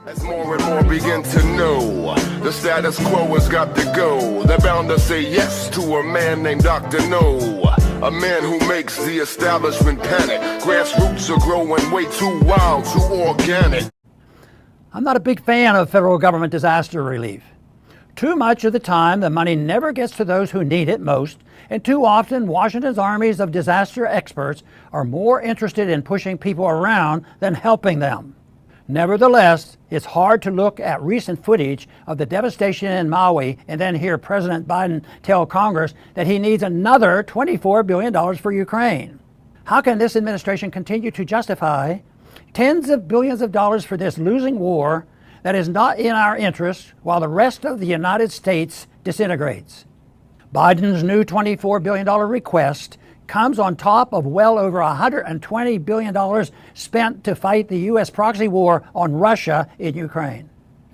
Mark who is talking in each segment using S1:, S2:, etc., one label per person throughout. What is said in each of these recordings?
S1: As more and more begin to know, the status quo has got to go. They're bound to say yes to a man named Dr. No, a man who makes the establishment panic. Grassroots are growing way too wild, too organic.
S2: I'm not a big fan of federal government disaster relief. Too much of the time, the money never gets to those who need it most, and too often, Washington's armies of disaster experts are more interested in pushing people around than helping them. Nevertheless, it's hard to look at recent footage of the devastation in Maui and then hear President Biden tell Congress that he needs another $24 billion for Ukraine. How can this administration continue to justify tens of billions of dollars for this losing war that is not in our interest while the rest of the United States disintegrates? Biden's new $24 billion request comes on top of well over $120 billion spent to fight the U.S. proxy war on Russia in Ukraine.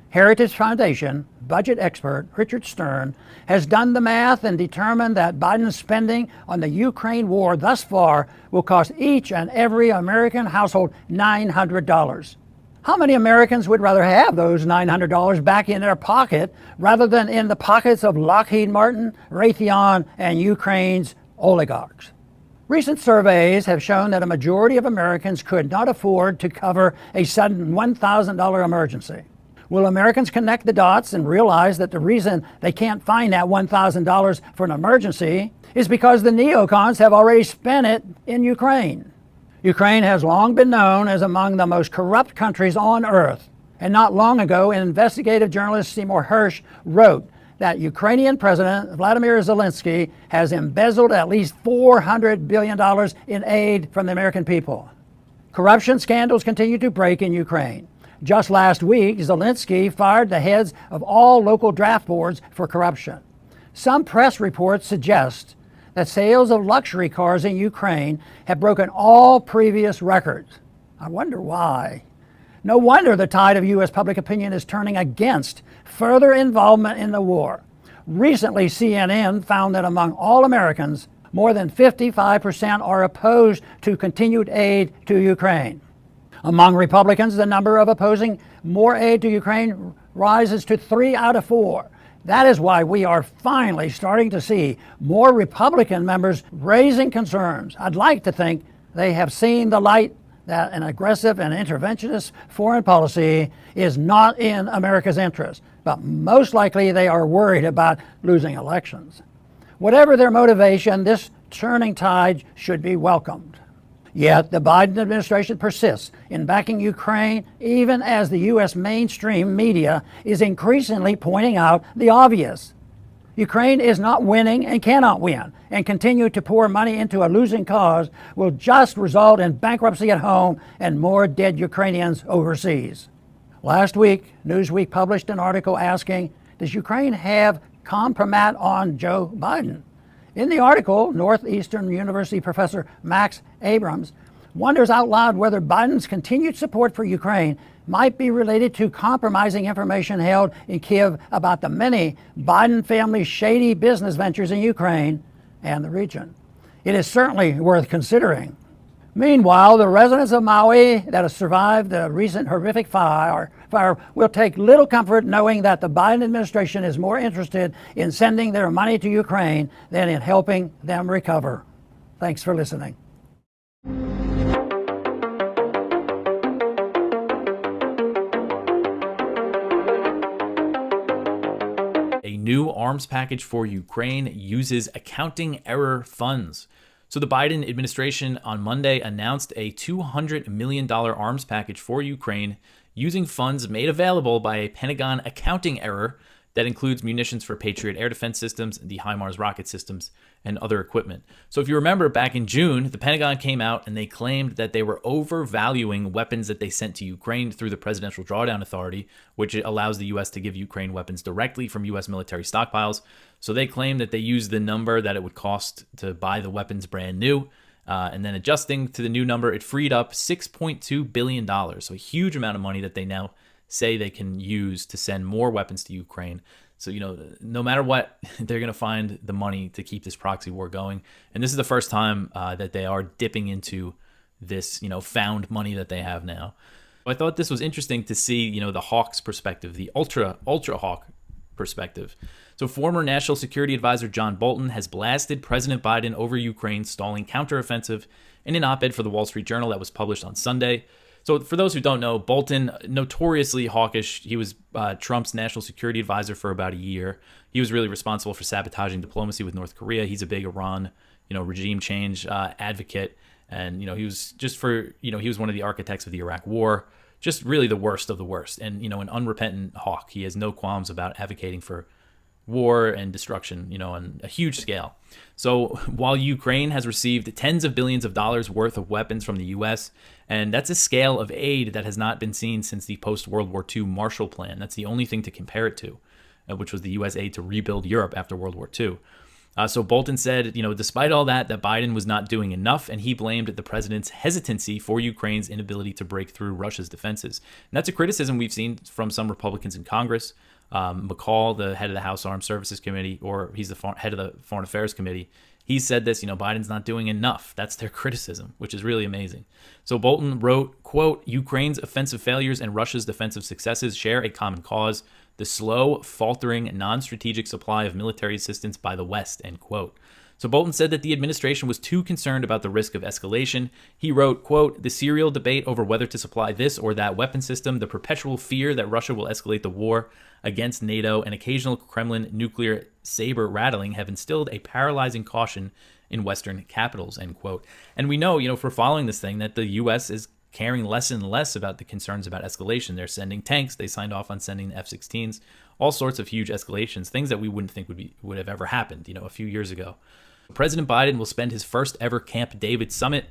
S2: Heritage Foundation budget expert Richard Stern has done the math and determined that Biden's spending on the Ukraine war thus far will cost each and every American household $900. How many Americans would rather have those $900 back in their pocket rather than in the pockets of Lockheed Martin, Raytheon, and Ukraine's oligarchs? Recent surveys have shown that a majority of Americans could not afford to cover a sudden $1,000 emergency. Will Americans connect the dots and realize that the reason they can't find that $1,000 for an emergency is because the neocons have already spent it in Ukraine? Ukraine has long been known as among the most corrupt countries on earth. And not long ago, investigative journalist Seymour Hersh wrote that Ukrainian President Vladimir Zelensky has embezzled at least $400 billion in aid from the American people. Corruption scandals continue to break in Ukraine. Just last week, Zelensky fired the heads of all local draft boards for corruption. Some press reports suggest that sales of luxury cars in Ukraine have broken all previous records. I wonder why. No wonder the tide of U.S. public opinion is turning against further involvement in the war. Recently, CNN found that among all Americans, more than 55% are opposed to continued aid to Ukraine. Among Republicans, the number of opposing more aid to Ukraine rises to 3 out of 4. That is why we are finally starting to see more Republican members raising concerns. I'd like to think they have seen the light that an aggressive and interventionist foreign policy is not in America's interest, but most likely they are worried about losing elections. Whatever their motivation, this turning tide should be welcomed. Yet the Biden administration persists in backing Ukraine, even as the U.S. mainstream media is increasingly pointing out the obvious. Ukraine is not winning and cannot win, and continue to pour money into a losing cause will just result in bankruptcy at home and more dead Ukrainians overseas. Last week, Newsweek published an article asking, does Ukraine have compromise on Joe Biden? In the article, Northeastern University professor Max Abrams wonders out loud whether Biden's continued support for Ukraine might be related to compromising information held in Kiev about the many Biden family shady business ventures in Ukraine and the region. It is certainly worth considering. Meanwhile, the residents of Maui that have survived the recent horrific fire will take little comfort knowing that the Biden administration is more interested in sending their money to Ukraine than in helping them recover. Thanks for listening.
S3: A new arms package for Ukraine uses accounting error funds. So the Biden administration on Monday announced a $200 million arms package for Ukraine using funds made available by a Pentagon accounting error that includes munitions for Patriot air defense systems, the HIMARS rocket systems, and other equipment. So if you remember, back in June, the Pentagon came out and they claimed that they were overvaluing weapons that they sent to Ukraine through the Presidential Drawdown Authority, which allows the U.S. to give Ukraine weapons directly from U.S. military stockpiles. So they claimed that they used the number that it would cost to buy the weapons brand new, and then adjusting to the new number, it freed up $6.2 billion. So a huge amount of money that they now say they can use to send more weapons to Ukraine. So, no matter what, they're going to find the money to keep this proxy war going. And this is the first time that they are dipping into this, found money that they have now. I thought this was interesting to see, the hawk's perspective, the ultra hawk perspective. So former National Security Advisor John Bolton has blasted President Biden over Ukraine's stalling counteroffensive in an op-ed for the Wall Street Journal that was published on Sunday. So for those who don't know, Bolton, notoriously hawkish, he was Trump's national security advisor for about a year. He was really responsible for sabotaging diplomacy with North Korea. He's a big Iran, regime change advocate. And, he was he was one of the architects of the Iraq War, just really the worst of the worst. And, an unrepentant hawk. He has no qualms about advocating for war and destruction, on a huge scale. So while Ukraine has received tens of billions of dollars worth of weapons from the U.S., and that's a scale of aid that has not been seen since the post-World War II Marshall Plan. That's the only thing to compare it to, which was the U.S. aid to rebuild Europe after World War II. So Bolton said, despite all that Biden was not doing enough, and he blamed the president's hesitancy for Ukraine's inability to break through Russia's defenses. And that's a criticism we've seen from some Republicans in Congress. McCall, the head of the House Armed Services Committee, or he's the head of the Foreign Affairs Committee, he said this, Biden's not doing enough. That's their criticism, which is really amazing. So Bolton wrote, quote, Ukraine's offensive failures and Russia's defensive successes share a common cause, the slow, faltering, non-strategic supply of military assistance by the West, end quote. So Bolton said that the administration was too concerned about the risk of escalation. He wrote, quote, the serial debate over whether to supply this or that weapon system, the perpetual fear that Russia will escalate the war against NATO, and occasional Kremlin nuclear saber rattling have instilled a paralyzing caution in Western capitals, end quote. And we know, for following this thing, that the U.S. is caring less and less about the concerns about escalation. They're sending tanks. They signed off on sending the F-16s, all sorts of huge escalations, things that we wouldn't think would have ever happened, a few years ago. President Biden will spend his first ever Camp David summit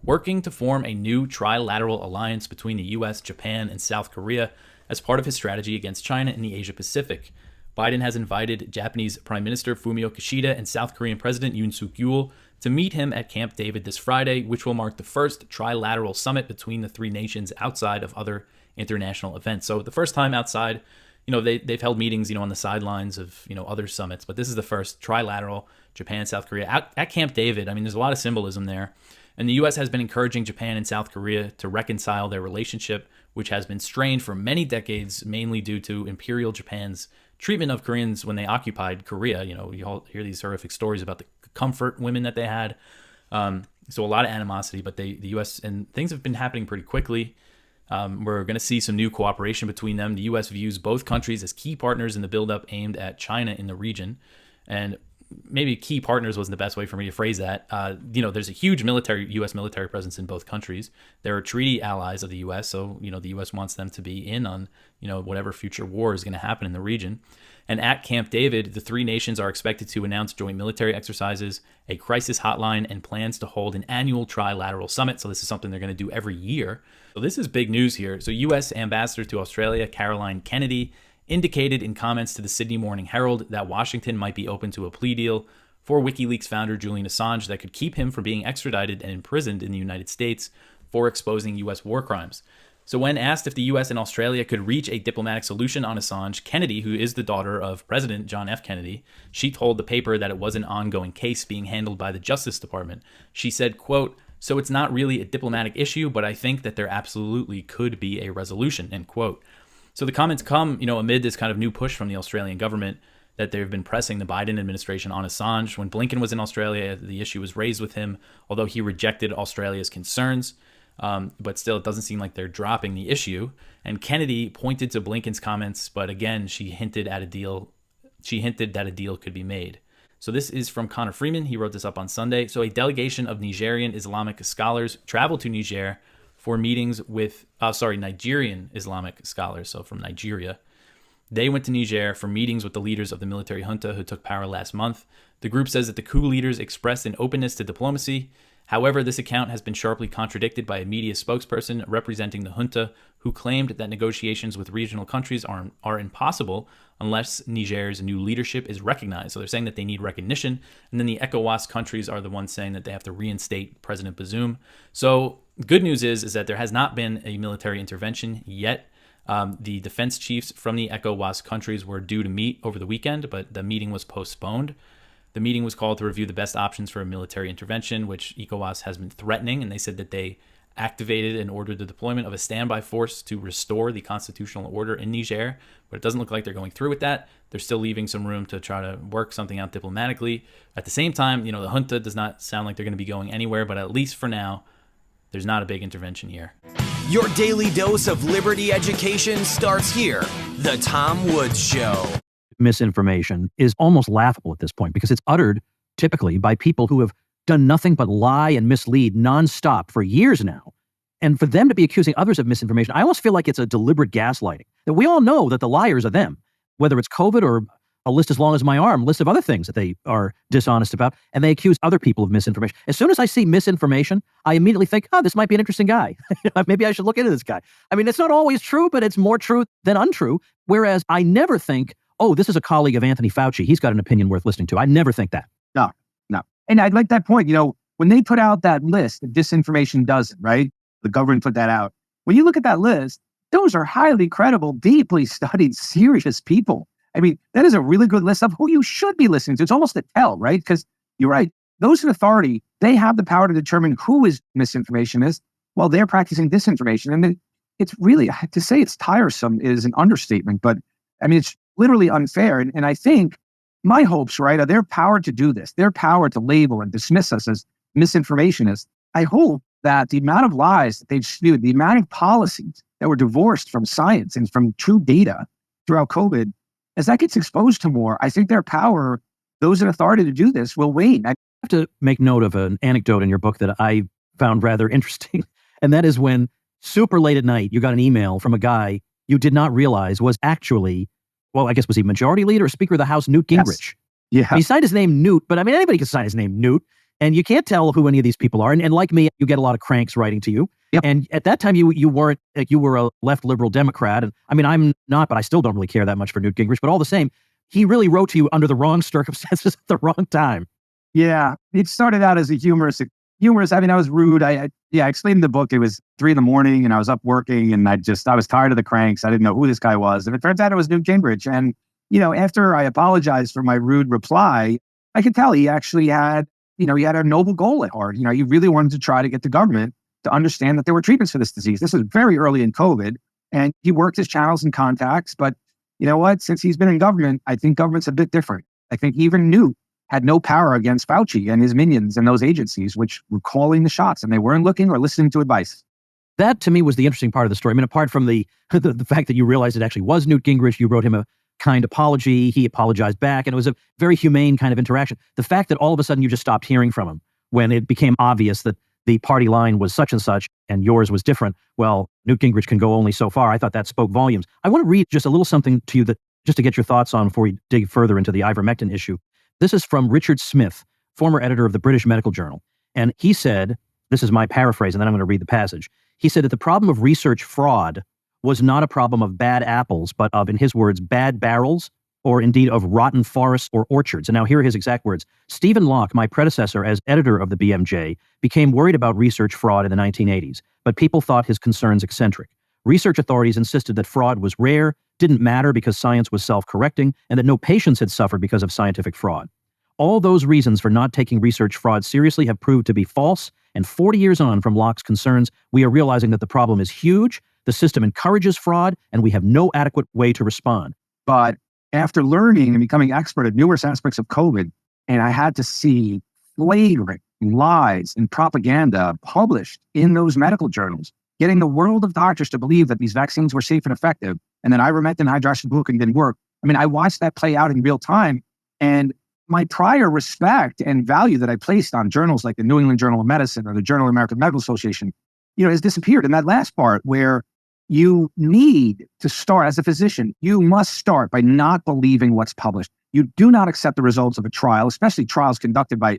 S3: working to form a new trilateral alliance between the U.S., Japan, and South Korea as part of his strategy against China in the Asia Pacific. Biden has invited Japanese Prime Minister Fumio Kishida and South Korean President Yoon Suk-yeol to meet him at Camp David this Friday, which will mark the first trilateral summit between the three nations outside of other international events. So the first time outside, they've held meetings, on the sidelines of, other summits, but this is the first trilateral, Japan, South Korea, at Camp David. I mean, there's a lot of symbolism there. And the U.S. has been encouraging Japan and South Korea to reconcile their relationship, which has been strained for many decades, mainly due to Imperial Japan's treatment of Koreans when they occupied Korea. You all hear these horrific stories about the comfort women that they had. So a lot of animosity, but the U.S. and things have been happening pretty quickly. We're going to see some new cooperation between them. The U.S. views both countries as key partners in the buildup aimed at China in the region. And maybe key partners wasn't the best way for me to phrase that. There's a huge U.S. military presence in both countries. There are treaty allies of the U.S., so, the U.S. wants them to be in on, whatever future war is going to happen in the region. And at Camp David, the three nations are expected to announce joint military exercises, a crisis hotline, and plans to hold an annual trilateral summit. So this is something they're going to do every year. So this is big news here. So U.S. Ambassador to Australia, Caroline Kennedy, indicated in comments to the Sydney Morning Herald that Washington might be open to a plea deal for WikiLeaks founder Julian Assange that could keep him from being extradited and imprisoned in the United States for exposing U.S. war crimes. So when asked if the U.S. and Australia could reach a diplomatic solution on Assange, Kennedy, who is the daughter of President John F. Kennedy, she told the paper that it was an ongoing case being handled by the Justice Department. She said, quote, so it's not really a diplomatic issue, but I think that there absolutely could be a resolution, end quote. So the comments come, amid this kind of new push from the Australian government that they've been pressing the Biden administration on Assange. When Blinken was in Australia, the issue was raised with him, although he rejected Australia's concerns. But still, it doesn't seem like they're dropping the issue. And Kennedy pointed to Blinken's comments, but again, she hinted that a deal could be made. So this is from Connor Freeman. He wrote this up on Sunday. So a delegation of Nigerian Islamic scholars traveled to Niger for meetings with, Nigerian Islamic scholars, so from Nigeria. They went to Niger for meetings with the leaders of the military junta who took power last month. The group says that the coup leaders expressed an openness to diplomacy. However, this account has been sharply contradicted by a media spokesperson representing the junta who claimed that negotiations with regional countries are impossible unless Niger's new leadership is recognized. So they're saying that they need recognition. And then the ECOWAS countries are the ones saying that they have to reinstate President Bazoum. So good news is that there has not been a military intervention yet. The defense chiefs from the ECOWAS countries were due to meet over the weekend, but the meeting was postponed. The meeting was called to review the best options for a military intervention, which ECOWAS has been threatening, and they said that they activated and ordered the deployment of a standby force to restore the constitutional order in Niger, but it doesn't look like they're going through with that. They're still leaving some room to try to work something out diplomatically. At the same time, the junta does not sound like they're going to be going anywhere, but at least for now, there's not a big intervention here.
S4: Your daily dose of liberty education starts here. The Tom Woods Show.
S5: Misinformation is almost laughable at this point because it's uttered typically by people who have done nothing but lie and mislead nonstop for years now. And for them to be accusing others of misinformation, I almost feel like it's a deliberate gaslighting. That we all know that the liars are them, whether it's COVID or a list as long as my arm, list of other things that they are dishonest about, and they accuse other people of misinformation. As soon as I see misinformation, I immediately think, oh, this might be an interesting guy. Maybe I should look into this guy. I mean, it's not always true, but it's more true than untrue. Whereas I never think, oh, this is a colleague of Anthony Fauci. He's got an opinion worth listening to. I never think that.
S6: No. And I'd like that point. When they put out that list, the disinformation doesn't, right? The government put that out. When you look at that list, those are highly credible, deeply studied, serious people. I mean, that is a really good list of who you should be listening to. It's almost a tell, right? Because you're right. Those in authority, they have the power to determine who is misinformation is while they're practicing disinformation. And it's really, to say it's tiresome is an understatement, but I mean, it's literally unfair. And I think my hopes, right, are their power to do this, their power to label and dismiss us as misinformationists. I hope that the amount of lies that they've spewed, the amount of policies that were divorced from science and from true data throughout COVID, as that gets exposed to more, I think their power, those in authority to do this, will wane.
S5: I have to make note of an anecdote in your book that I found rather interesting. And that is when super late at night, you got an email from a guy you did not realize was actually, well, I guess, was he Majority Leader or Speaker of the House, Newt Gingrich?
S6: Yes. Yeah.
S5: He signed his name Newt, but I mean, anybody can sign his name Newt. And you can't tell who any of these people are. And like me, you get a lot of cranks writing to you. Yep. And at that time, you weren't, like, you were a left liberal Democrat. And I mean, I'm not, but I still don't really care that much for Newt Gingrich. But all the same, he really wrote to you under the wrong circumstances at the wrong time.
S6: Yeah. It started out as a humorous. I mean, I was rude. I explained in the book, it was 3 a.m. and I was up working and I was tired of the cranks. I didn't know who this guy was. And it turns out it was Newt Gingrich. And, after I apologized for my rude reply, I could tell he actually had, he had a noble goal at heart. He really wanted to try to get the government to understand that there were treatments for this disease. This was very early in COVID, and he worked his channels and contacts. But you know what? Since he's been in government, I think government's a bit different. I think even Newt had no power against Fauci and his minions and those agencies, which were calling the shots, and they weren't looking or listening to advice.
S5: That, to me, was the interesting part of the story. I mean, apart from the fact that you realized it actually was Newt Gingrich, you wrote him a kind apology, he apologized back, and it was a very humane kind of interaction. The fact that all of a sudden you just stopped hearing from him when it became obvious that the party line was such and such and yours was different, well, Newt Gingrich can go only so far. I thought that spoke volumes. I want to read just a little something to you that just to get your thoughts on before we dig further into the ivermectin issue. This is from Richard Smith, former editor of the British Medical Journal. And he said, this is my paraphrase, and then I'm going to read the passage. He said that the problem of research fraud was not a problem of bad apples, but of, in his words, bad barrels, or indeed of rotten forests or orchards. And now here are his exact words. Stephen Locke, my predecessor as editor of the BMJ, became worried about research fraud in the 1980s, but people thought his concerns eccentric. Research authorities insisted that fraud was rare, didn't matter because science was self-correcting, and that no patients had suffered because of scientific fraud. All those reasons for not taking research fraud seriously have proved to be false, and 40 years on from Locke's concerns, we are realizing that the problem is huge, the system encourages fraud, and we have no adequate way to respond.
S6: But after learning and becoming expert at numerous aspects of COVID, and I had to see flagrant lies and propaganda published in those medical journals, getting the world of doctors to believe that these vaccines were safe and effective, and that ivermectin and hydroxychloroquine didn't work. I mean, I watched that play out in real time, and my prior respect and value that I placed on journals like the New England Journal of Medicine or the Journal of American Medical Association, has disappeared. In that last part where you need to start, as a physician, you must start by not believing what's published. You do not accept the results of a trial, especially trials conducted by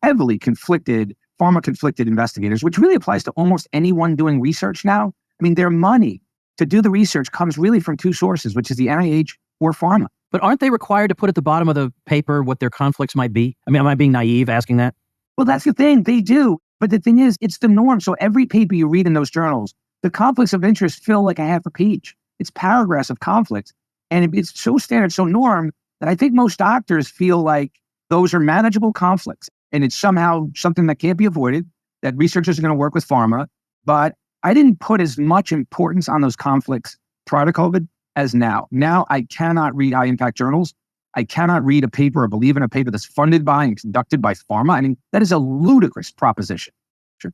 S6: heavily conflicted, pharma-conflicted investigators, which really applies to almost anyone doing research now. I mean, their money to do the research comes really from two sources, which is the NIH or pharma.
S5: But aren't they required to put at the bottom of the paper what their conflicts might be? I mean, am I being naive asking that?
S6: Well, that's the thing. They do. But the thing is, it's the norm. So every paper you read in those journals, the conflicts of interest fill like a half a page. It's paragraphs of conflicts. And it's so standard, so norm, that I think most doctors feel like those are manageable conflicts. And it's somehow something that can't be avoided, that researchers are going to work with pharma. But I didn't put as much importance on those conflicts prior to COVID as now. Now I cannot read high impact journals. I cannot read a paper or believe in a paper that's funded by and conducted by pharma. I mean, that is a ludicrous proposition. Sure.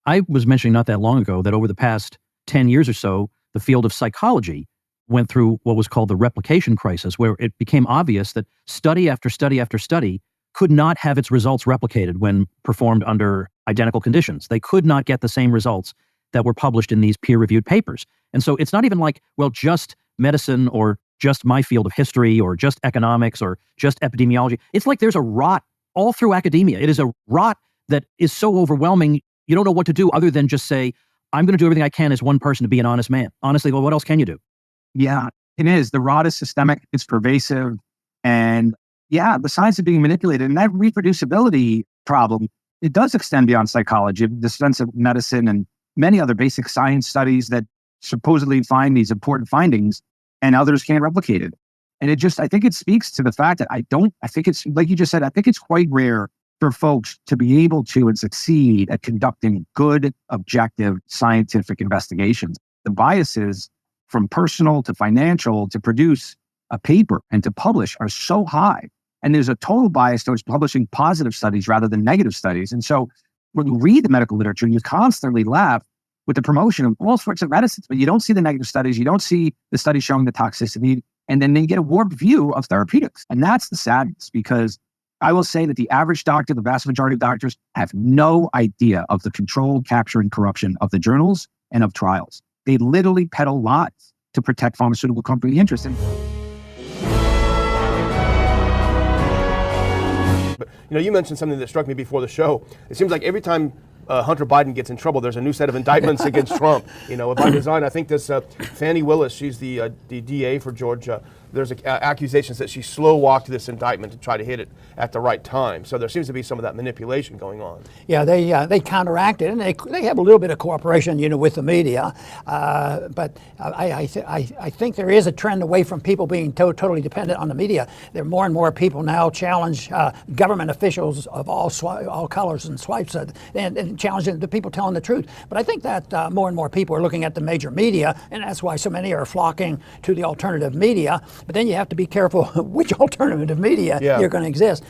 S5: I was mentioning not that long ago that over the past 10 years or so, the field of psychology went through what was called the replication crisis, where it became obvious that study after study after study could not have its results replicated when performed under identical conditions. They could not get the same results that were published in these peer-reviewed papers. And so it's not even like, well, just medicine or just my field of history or just economics or just epidemiology. It's like there's a rot all through academia. It is a rot that is so overwhelming, you don't know what to do other than just say, I'm going to do everything I can as one person to be an honest man. Honestly, well, what else can you do?
S6: Yeah, it is. The rot is systemic. It's pervasive. And yeah, the science is being manipulated. And that reproducibility problem, it does extend beyond psychology, the sense of medicine and many other basic science studies that supposedly find these important findings and others can't replicate it. And I think it speaks to the fact that I think it's, like you just said, I think it's quite rare for folks to be able to and succeed at conducting good, objective, scientific investigations. The biases from personal to financial to produce a paper and to publish are so high. And there's a total bias towards publishing positive studies rather than negative studies. And so when you read the medical literature, you constantly laugh with the promotion of all sorts of medicines, but you don't see the negative studies. You don't see the studies showing the toxicity. And then they get a warped view of therapeutics. And that's the sadness, because I will say that the average doctor, the vast majority of doctors, have no idea of the control, capture, and corruption of the journals and of trials. They literally peddle lies to protect pharmaceutical company interests.
S7: But, you mentioned something that struck me before the show. It seems like every time Hunter Biden gets in trouble, there's a new set of indictments against Trump. By design, I think this Fani Willis, she's the DA for Georgia. There's accusations that she slow walked this indictment to try to hit it at the right time. So there seems to be some of that manipulation going on.
S2: Yeah, they counteracted, and they have a little bit of cooperation, with the media. But I think there is a trend away from people being totally dependent on the media. There are more and more people now challenge government officials of all colors and swipes, and challenging the people telling the truth. But I think that more and more people are looking at the major media, and that's why so many are flocking to the alternative media. But then you have to be careful which alternative media you're going to exist.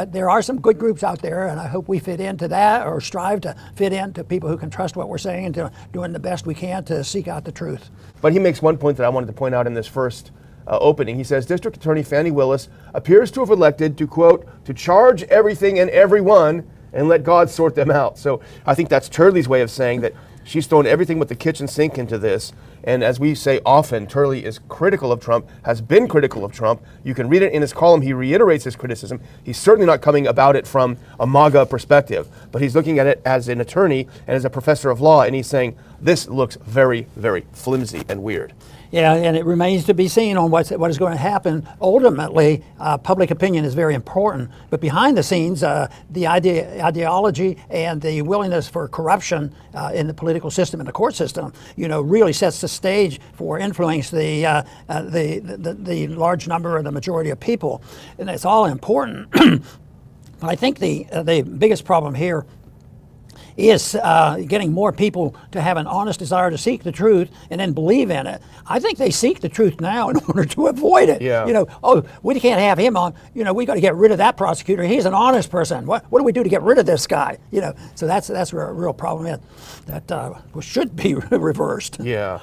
S2: There are some good groups out there, and I hope we fit into that, or strive to fit into people who can trust what we're saying and to doing the best we can to seek out the truth.
S7: But he makes one point that I wanted to point out in this first opening. He says District Attorney Fani Willis appears to have elected to, quote, to charge everything and everyone and let God sort them out. So I think that's Turley's way of saying that she's thrown everything with the kitchen sink into this. And as we say often, Turley is critical of Trump, has been critical of Trump. You can read it in his column. He reiterates his criticism. He's certainly not coming about it from a MAGA perspective, but he's looking at it as an attorney and as a professor of law, and he's saying this looks very, very flimsy and weird.
S2: Yeah, and it remains to be seen on what is going to happen. Ultimately, public opinion is very important, but behind the scenes, the ideology and the willingness for corruption in the political system and the court system, really sets the stage for influencing the large number or the majority of people, and it's all important. But I think the biggest problem here is getting more people to have an honest desire to seek the truth and then believe in it. I think they seek the truth now in order to avoid it.
S7: Yeah.
S2: We can't have him on. We got to get rid of that prosecutor. He's an honest person. What do we do to get rid of this guy? So that's where a real problem is. That should be reversed.
S7: Yeah.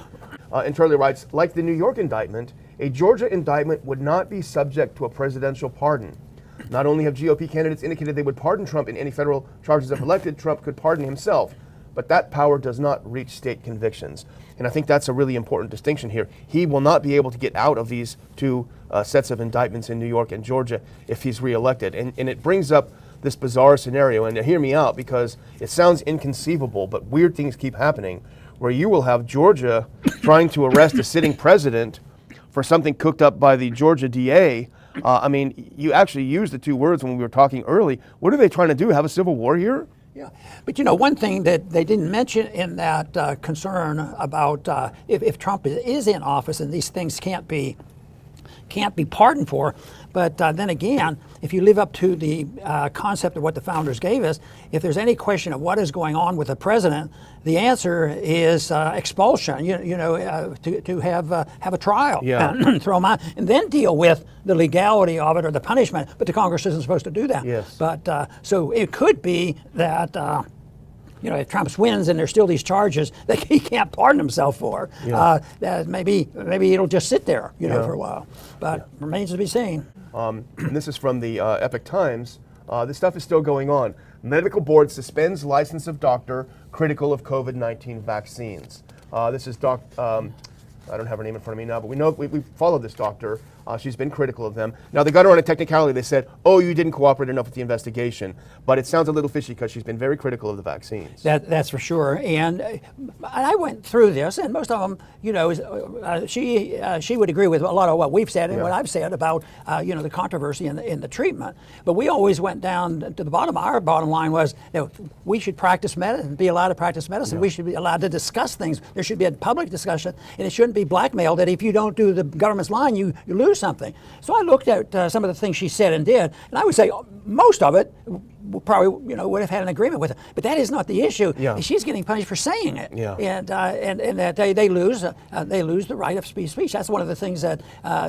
S7: And Turley writes, like the New York indictment, a Georgia indictment would not be subject to a presidential pardon. Not only have GOP candidates indicated they would pardon Trump in any federal charges if elected, Trump could pardon himself. But that power does not reach state convictions. And I think that's a really important distinction here. He will not be able to get out of these two sets of indictments in New York and Georgia if he's reelected. And it brings up this bizarre scenario, and hear me out because it sounds inconceivable, but weird things keep happening, where you will have Georgia trying to arrest a sitting president for something cooked up by the Georgia DA. You actually used the two words when we were talking early. What are they trying to do? Have a civil war here?
S2: Yeah, but one thing that they didn't mention in that concern about if Trump is in office and these things can't be can't be pardoned for. But then again, if you live up to the concept of what the founders gave us, if there's any question of what is going on with the president, the answer is expulsion. To have a trial, throw them out, and then deal with the legality of it or the punishment. But the Congress isn't supposed to do that.
S7: Yes.
S2: But so it could be that. If Trump wins and there's still these charges that he can't pardon himself for, that maybe it'll just sit there, for a while. But remains to be seen.
S7: And this is from the Epoch Times. This stuff is still going on. Medical board suspends license of doctor critical of COVID-19 vaccines. This is I don't have her name in front of me now, but we know we followed this doctor. She's been critical of them. Now, they got her on a technicality. They said, oh, you didn't cooperate enough with the investigation. But it sounds a little fishy because she's been very critical of the vaccines.
S2: That's for sure. And I went through this, and most of them, she would agree with a lot of what we've said and what I've said about, the controversy in the treatment. But we always went down to the bottom. Our bottom line was that we should practice medicine, be allowed to practice medicine. Yeah. We should be allowed to discuss things. There should be a public discussion, and it shouldn't be blackmailed that if you don't do the government's line, you lose something. So I looked at some of the things she said and did, and I would say most of it probably would have had an agreement with it. But that is not the issue. Yeah. She's getting punished for saying it, and that they lose the right of speech. That's one of the things that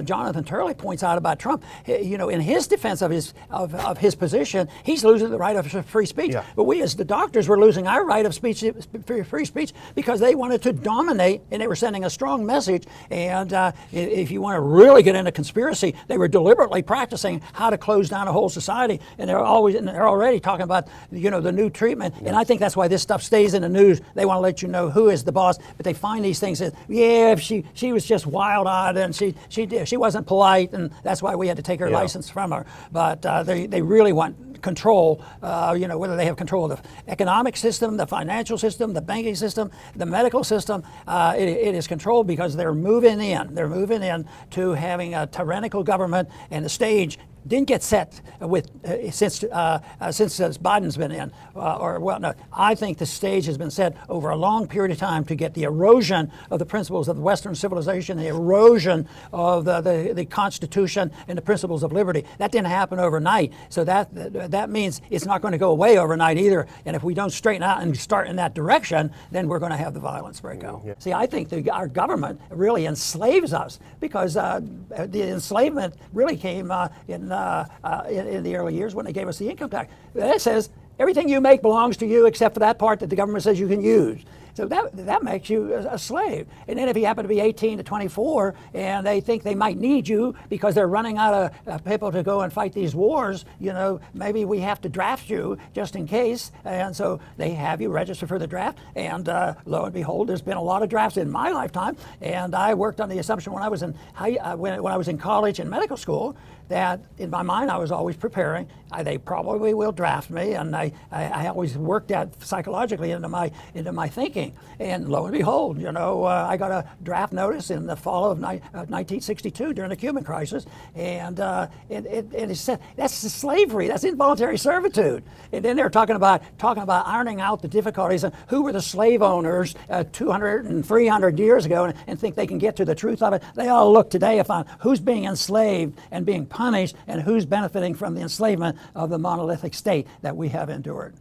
S2: Jonathan Turley points out about Trump. In his defense of his position, he's losing the right of free speech. Yeah. But we as the doctors were losing our right of speech, free speech, because they wanted to dominate, and they were sending a strong message. And if you want to really get into conspiracy, they were deliberately practicing how to close down a whole society, and they're already talking about the new treatment. And I think that's why this stuff stays in the news. They want to let you know who is the boss, but they find these things that if she was just wild-eyed and she wasn't polite, and that's why we had to take her license from her. But they really want control, whether they have control of the economic system, the financial system, the banking system, the medical system. It is controlled because they're moving in. They're moving in to having a tyrannical government, and the stage didn't get set since Biden's been in, I think the stage has been set over a long period of time to get the erosion of the principles of Western civilization, the erosion of the Constitution and the principles of liberty. That didn't happen overnight, so that means it's not going to go away overnight either. And if we don't straighten out and start in that direction, then we're going to have the violence break out. Yeah. See, I think our government really enslaves us, because the enslavement really came in the early years when they gave us the income tax. That says everything you make belongs to you except for that part that the government says you can use. So that makes you a slave. And then if you happen to be 18 to 24 and they think they might need you because they're running out of people to go and fight these wars, maybe we have to draft you just in case. And so they have you register for the draft. And lo and behold, there's been a lot of drafts in my lifetime. And I worked on the assumption when I was in when I was in college and medical school that in my mind I was always preparing. They probably will draft me, and I always worked that psychologically into my thinking. And lo and behold, I got a draft notice in the fall of 1962 during the Cuban crisis, and it said that's slavery, that's involuntary servitude. And then they're talking about ironing out the difficulties and who were the slave owners 200 and 300 years ago, and think they can get to the truth of it. They all look today upon who's being enslaved and being punished, and who's benefiting from the enslavement of the monolithic state that we have endured.